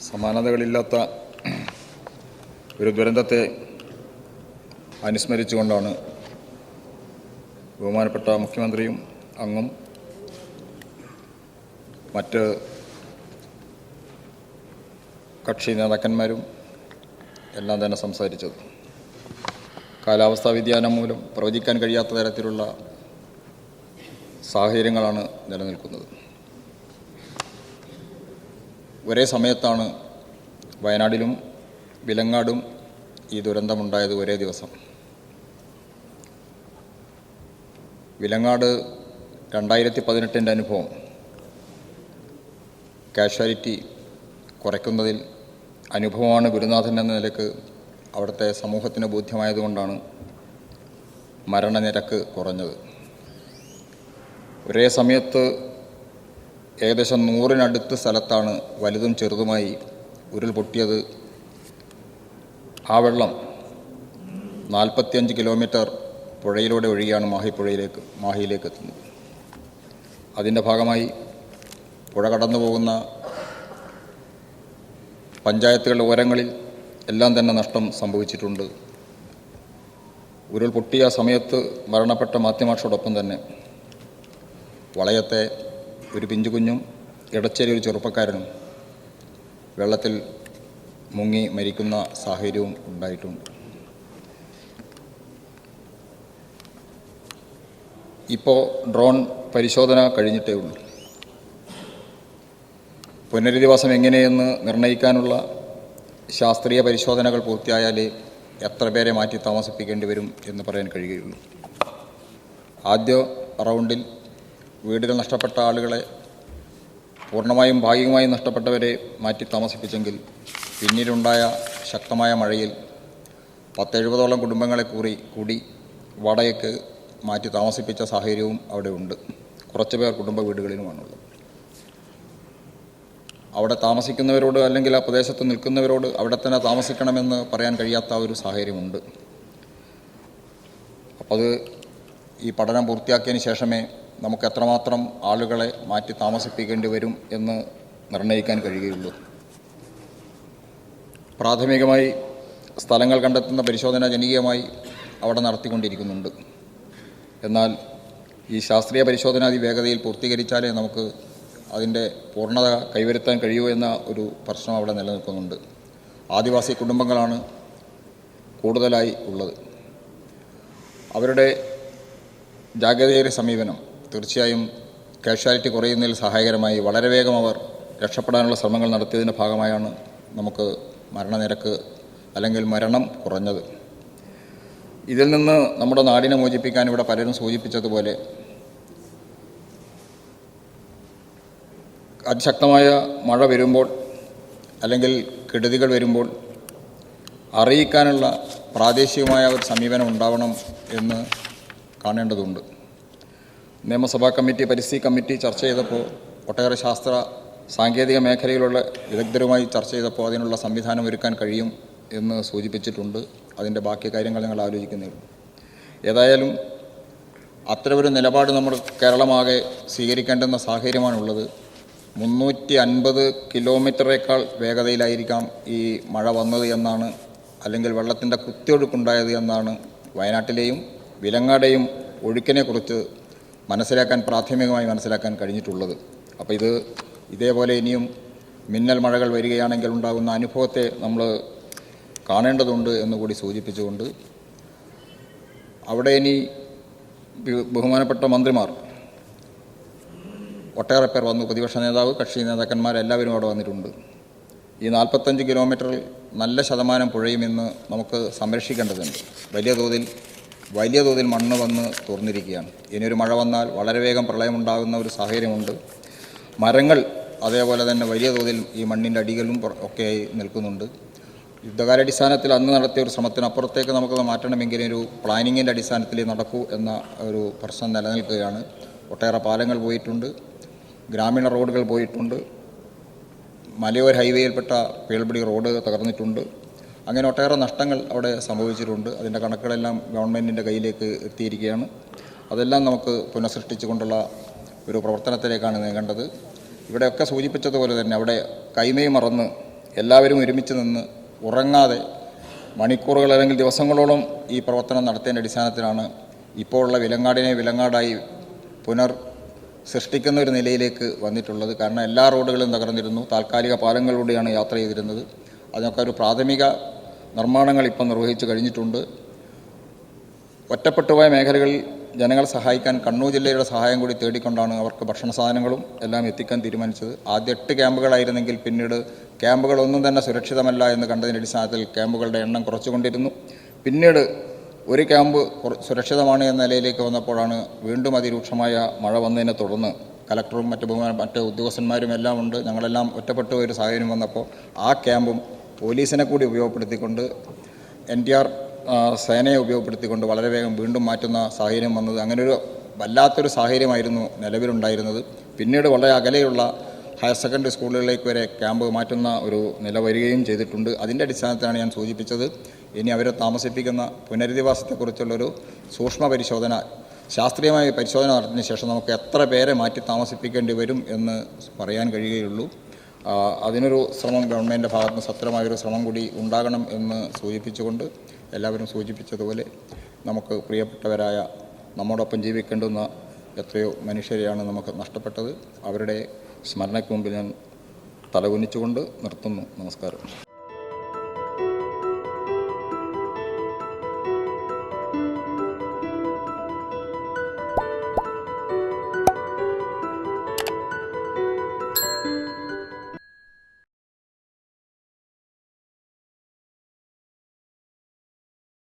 സമാനതകളില്ലാത്ത ഒരു ദുരന്തത്തെ അനുസ്മരിച്ചുകൊണ്ടാണ് ബഹുമാനപ്പെട്ട മുഖ്യമന്ത്രിയും അങ്ങും മറ്റ് കക്ഷി നേതാക്കന്മാരും എല്ലാം തന്നെ സംസാരിച്ചത്. കാലാവസ്ഥാ വ്യതിയാനം മൂലം പ്രവചിക്കാൻ കഴിയാത്ത തരത്തിലുള്ള സാഹചര്യങ്ങളാണ് നിലനിൽക്കുന്നത്. ഒരേ സമയത്താണ് വയനാട്ടിലും വിലങ്ങാടും ഈ ദുരന്തമുണ്ടായത്. ഒരേ ദിവസം വിലങ്ങാട് 2018 അനുഭവം കാഷ്വാലിറ്റി കുറയ്ക്കുന്നതിൽ അനുഭവമാണ് ഗുരുനാഥൻ എന്ന നിലയ്ക്ക് അവിടുത്തെ സമൂഹത്തിന് ബോധ്യമായതുകൊണ്ടാണ് മരണനിരക്ക് കുറഞ്ഞത്. ഒരേ സമയത്ത് ഏകദേശം 100-നടുത്ത് സ്ഥലത്താണ് വലുതും ചെറുതുമായി ഉരുൾപൊട്ടിയത്. ആ വെള്ളം 45 കിലോമീറ്റർ പുഴയിലൂടെ ഒഴുകിയാണ് മാഹിയിലേക്ക് എത്തുന്നത്. അതിൻ്റെ ഭാഗമായി പുഴ കടന്നു പോകുന്ന പഞ്ചായത്തുകളുടെ ഓരങ്ങളിൽ എല്ലാം തന്നെ നഷ്ടം സംഭവിച്ചിട്ടുണ്ട്. ഉരുൾപൊട്ടിയ സമയത്ത് മരണപ്പെട്ട മാത്യുമാഷോടൊപ്പം തന്നെ വളയത്തെ ഒരു പിഞ്ചുകുഞ്ഞും ഇടച്ചേരി ഒരു ചെറുപ്പക്കാരനും വെള്ളത്തിൽ മുങ്ങി മരിക്കുന്ന സാഹചര്യവും ഉണ്ടായിട്ടുണ്ട്. ഇപ്പോൾ ഡ്രോൺ പരിശോധന കഴിഞ്ഞിട്ടേ ഉള്ളൂ. പുനരധിവാസം എങ്ങനെയെന്ന് നിർണ്ണയിക്കാനുള്ള ശാസ്ത്രീയ പരിശോധനകൾ പൂർത്തിയായാലേ എത്ര പേരെ മാറ്റി താമസിപ്പിക്കേണ്ടി വരും എന്ന് പറയാൻ കഴിയുകയുള്ളൂ. ആദ്യ റൗണ്ടിൽ വീടുകൾ നഷ്ടപ്പെട്ട ആളുകളെ പൂർണ്ണമായും ഭാഗികമായും നഷ്ടപ്പെട്ടവരെ മാറ്റി താമസിപ്പിച്ചെങ്കിൽ പിന്നീടുണ്ടായ ശക്തമായ മഴയിൽ 70-ഓളം കുടുംബങ്ങളെ കൂടി വാടകയ്ക്ക് മാറ്റി താമസിപ്പിച്ച സാഹചര്യവും അവിടെ ഉണ്ട്. കുറച്ച് പേർ കുടുംബ വീടുകളിലുമാണുള്ളത്. അവിടെ താമസിക്കുന്നവരോട് അല്ലെങ്കിൽ ആ പ്രദേശത്ത് നിൽക്കുന്നവരോട് അവിടെ തന്നെ താമസിക്കണമെന്ന് പറയാൻ കഴിയാത്ത ഒരു സാഹചര്യമുണ്ട്. അപ്പോൾ അത് ഈ പഠനം പൂർത്തിയാക്കിയതിന് ശേഷമേ നമുക്ക് എത്രമാത്രം ആളുകളെ മാറ്റി താമസിപ്പിക്കേണ്ടി വരും എന്ന് നിർണ്ണയിക്കാൻ കഴിയുകയുള്ളൂ. പ്രാഥമികമായി സ്ഥലങ്ങൾ കണ്ടെത്തുന്ന പരിശോധന ജനകീയമായി അവിടെ നടത്തിക്കൊണ്ടിരിക്കുന്നുണ്ട്. എന്നാൽ ഈ ശാസ്ത്രീയ പരിശോധന അതിവേഗതയിൽ പൂർത്തീകരിച്ചാലേ നമുക്ക് അതിൻ്റെ പൂർണ്ണത കൈവരുത്താൻ കഴിയൂ എന്ന ഒരു പ്രശ്നം അവിടെ നിലനിൽക്കുന്നുണ്ട്. ആദിവാസി കുടുംബങ്ങളാണ് കൂടുതലായി ഉള്ളത്. അവരുടെ ജാഗ്രതയേറിയ സമീപനം തീർച്ചയായും കാഷ്വാലിറ്റി കുറയുന്നതിൽ സഹായകരമായി വളരെ വേഗം അവർ രക്ഷപ്പെടാനുള്ള ശ്രമങ്ങൾ നടത്തിയതിൻ്റെ ഭാഗമായാണ് നമുക്ക് മരണനിരക്ക് അല്ലെങ്കിൽ മരണം കുറഞ്ഞത്. ഇതിൽ നിന്ന് നമ്മുടെ നാടിനെ മോചിപ്പിക്കാൻ ഇവിടെ പലരും സൂചിപ്പിച്ചതുപോലെ അതിശക്തമായ മഴ വരുമ്പോൾ അല്ലെങ്കിൽ കെടുതികൾ വരുമ്പോൾ അറിയിക്കാനുള്ള പ്രാദേശികമായ ഒരു സമീപനം ഉണ്ടാവണം എന്ന് കാണേണ്ടതുണ്ട്. നിയമസഭാ കമ്മിറ്റി, പരിസ്ഥിതി കമ്മിറ്റി ചർച്ച ചെയ്തപ്പോൾ ഒട്ടേറെ ശാസ്ത്ര സാങ്കേതിക മേഖലയിലുള്ള വിദഗ്ധരുമായി ചർച്ച ചെയ്തപ്പോൾ അതിനുള്ള സംവിധാനം ഒരുക്കാൻ കഴിയും എന്ന് സൂചിപ്പിച്ചിട്ടുണ്ട്. അതിൻ്റെ ബാക്കി കാര്യങ്ങൾ ഞങ്ങൾ ആലോചിക്കുന്നുള്ളൂ. ഏതായാലും അത്തരമൊരു നിലപാട് നമ്മൾ കേരളമാകെ സ്വീകരിക്കേണ്ടുന്ന സാഹചര്യമാണുള്ളത്. 350 കിലോമീറ്ററേക്കാൾ വേഗതയിലായിരിക്കാം ഈ മഴ വന്നത് എന്നാണ്, അല്ലെങ്കിൽ വെള്ളത്തിൻ്റെ കുത്തിയൊഴുക്കുണ്ടായത് എന്നാണ് വയനാട്ടിലെയും വിലങ്ങാടെയും ഒഴുക്കിനെക്കുറിച്ച് പ്രാഥമികമായി മനസ്സിലാക്കാൻ കഴിഞ്ഞിട്ടുള്ളത്. അപ്പോൾ ഇതേപോലെ ഇനിയും മിന്നൽ മഴകൾ വരികയാണെങ്കിൽ ഉണ്ടാകുന്ന അനുഭവത്തെ നമ്മൾ കാണേണ്ടതുണ്ട് എന്നുകൂടി സൂചിപ്പിച്ചുകൊണ്ട് അവിടെ ഇനി ബഹുമാനപ്പെട്ട മന്ത്രിമാർ ഒട്ടേറെ പേർ വന്നു. പ്രതിപക്ഷ നേതാവ്, കക്ഷി നേതാക്കന്മാരെല്ലാവരും അവിടെ വന്നിട്ടുണ്ട്. ഈ 45 കിലോമീറ്ററിൽ നല്ല ശതമാനം പുഴയും ഇന്ന് നമുക്ക് സംരക്ഷിക്കേണ്ടതുണ്ട്. വലിയ തോതിൽ മണ്ണ് വന്ന് തുറന്നിരിക്കുകയാണ്. ഇനിയൊരു മഴ വന്നാൽ വളരെ വേഗം പ്രളയമുണ്ടാകുന്ന ഒരു സാഹചര്യമുണ്ട്. മരങ്ങൾ അതേപോലെ തന്നെ വലിയ തോതിൽ ഈ മണ്ണിൻ്റെ അടികളും ഒക്കെയായി നിൽക്കുന്നുണ്ട്. യുദ്ധകാലാടിസ്ഥാനത്തിൽ അന്ന് നടത്തിയ ഒരു ശ്രമത്തിനപ്പുറത്തേക്ക് നമുക്കത് മാറ്റണമെങ്കിൽ ഒരു പ്ലാനിങ്ങിൻ്റെ അടിസ്ഥാനത്തിൽ നടക്കൂ എന്ന ഒരു പ്രശ്നം നിലനിൽക്കുകയാണ്. ഒട്ടേറെ പാലങ്ങൾ പോയിട്ടുണ്ട്, ഗ്രാമീണ റോഡുകൾ പോയിട്ടുണ്ട്, മലയോര ഹൈവേയിൽപ്പെട്ട പേൾപിടി റോഡ് തകർന്നിട്ടുണ്ട്. അങ്ങനെ ഒട്ടേറെ നഷ്ടങ്ങൾ അവിടെ സംഭവിച്ചിട്ടുണ്ട്. അതിൻ്റെ കണക്കുകളെല്ലാം ഗവൺമെൻറ്റിൻ്റെ കയ്യിലേക്ക് എത്തിയിരിക്കുകയാണ്. അതെല്ലാം നമുക്ക് പുനഃസൃഷ്ടിച്ചുകൊണ്ടുള്ള ഒരു പ്രവർത്തനത്തിലേക്കാണ് നീങ്ങേണ്ടത്. ഇവിടെയൊക്കെ സൂചിപ്പിച്ചതുപോലെ തന്നെ അവിടെ കൈമയും മറന്ന് എല്ലാവരും ഒരുമിച്ച് നിന്ന് ഉറങ്ങാതെ മണിക്കൂറുകൾ അല്ലെങ്കിൽ ദിവസങ്ങളോളം ഈ പ്രവർത്തനം നടത്തിയതിൻ്റെ അടിസ്ഥാനത്തിലാണ് ഇപ്പോഴുള്ള വിലങ്ങാടിനെ വിലങ്ങാടായി സൃഷ്ടിക്കുന്ന ഒരു നിലയിലേക്ക് വന്നിട്ടുള്ളത്. കാരണം എല്ലാ റോഡുകളും തകർന്നിരുന്നു, താൽക്കാലിക പാലങ്ങളിലൂടെയാണ് യാത്ര ചെയ്തിരുന്നത്. അതിനൊക്കെ ഒരു പ്രാഥമിക നിർമ്മാണങ്ങൾ ഇപ്പം നിർവഹിച്ചു കഴിഞ്ഞിട്ടുണ്ട്. ഒറ്റപ്പെട്ടുപോയ മേഖലകളിൽ ജനങ്ങളെ സഹായിക്കാൻ കണ്ണൂർ ജില്ലയുടെ സഹായം കൂടി തേടിക്കൊണ്ടാണ് അവർക്ക് ഭക്ഷണ സാധനങ്ങളും എല്ലാം എത്തിക്കാൻ തീരുമാനിച്ചത്. ആദ്യം 8 ക്യാമ്പുകളായിരുന്നെങ്കിൽ പിന്നീട് ക്യാമ്പുകളൊന്നും തന്നെ സുരക്ഷിതമല്ല എന്ന് കണ്ടതിൻ്റെ അടിസ്ഥാനത്തിൽ ക്യാമ്പുകളുടെ എണ്ണം കുറച്ചുകൊണ്ടിരുന്നു. പിന്നീട് ഒരു ക്യാമ്പ് സുരക്ഷിതമാണ് എന്ന നിലയിലേക്ക് വന്നപ്പോഴാണ് വീണ്ടും അതിരൂക്ഷമായ മഴ വന്നതിനെ തുടർന്ന് കലക്ടറും മറ്റ് ഉദ്യോഗസ്ഥന്മാരും എല്ലാം ഉണ്ട്, ഞങ്ങളെല്ലാം ഒറ്റപ്പെട്ടു ഒരു സാഹചര്യം വന്നപ്പോൾ ആ ക്യാമ്പും പോലീസിനെ കൂടി ഉപയോഗപ്പെടുത്തിക്കൊണ്ട് NTR സേനയെ ഉപയോഗപ്പെടുത്തിക്കൊണ്ട് വളരെ വേഗം വീണ്ടും മാറ്റുന്ന സാഹചര്യം വന്നത്. അങ്ങനെയൊരു വല്ലാത്തൊരു സാഹചര്യമായിരുന്നു നിലവിലുണ്ടായിരുന്നത്. പിന്നീട് വളരെ അകലെയുള്ള ഹയർ സെക്കൻഡറി സ്കൂളുകളിലേക്ക് വരെ ക്യാമ്പ് മാറ്റുന്ന ഒരു നില വരികയും ചെയ്തിട്ടുണ്ട്. അതിൻ്റെ അടിസ്ഥാനത്തിലാണ് ഞാൻ സൂചിപ്പിച്ചത്, ഇനി അവരെ താമസിപ്പിക്കുന്ന പുനരധിവാസത്തെക്കുറിച്ചുള്ളൊരു സൂക്ഷ്മ പരിശോധന, ശാസ്ത്രീയമായ പരിശോധന നടത്തിയതിന് ശേഷം നമുക്ക് എത്ര പേരെ മാറ്റി താമസിപ്പിക്കേണ്ടി വരും എന്ന് പറയാൻ കഴിയുകയുള്ളൂ. അതിനൊരു ശ്രമം ഗവൺമെൻറ്റിൻ്റെ ഭാഗത്ത് നിന്ന് സത്രമായൊരു ശ്രമം കൂടി ഉണ്ടാകണം എന്ന് സൂചിപ്പിച്ചുകൊണ്ട് എല്ലാവരും സൂചിപ്പിച്ചതുപോലെ നമുക്ക് പ്രിയപ്പെട്ടവരായ നമ്മോടൊപ്പം ജീവിക്കേണ്ടുന്ന എത്രയോ മനുഷ്യരെയാണ് നമുക്ക് നഷ്ടപ്പെട്ടത്. അവരുടെ സ്മരണയ്ക്ക് മുമ്പിൽ ഞാൻ തലകുനിച്ചുകൊണ്ട് നിർത്തുന്നു. നമസ്കാരം.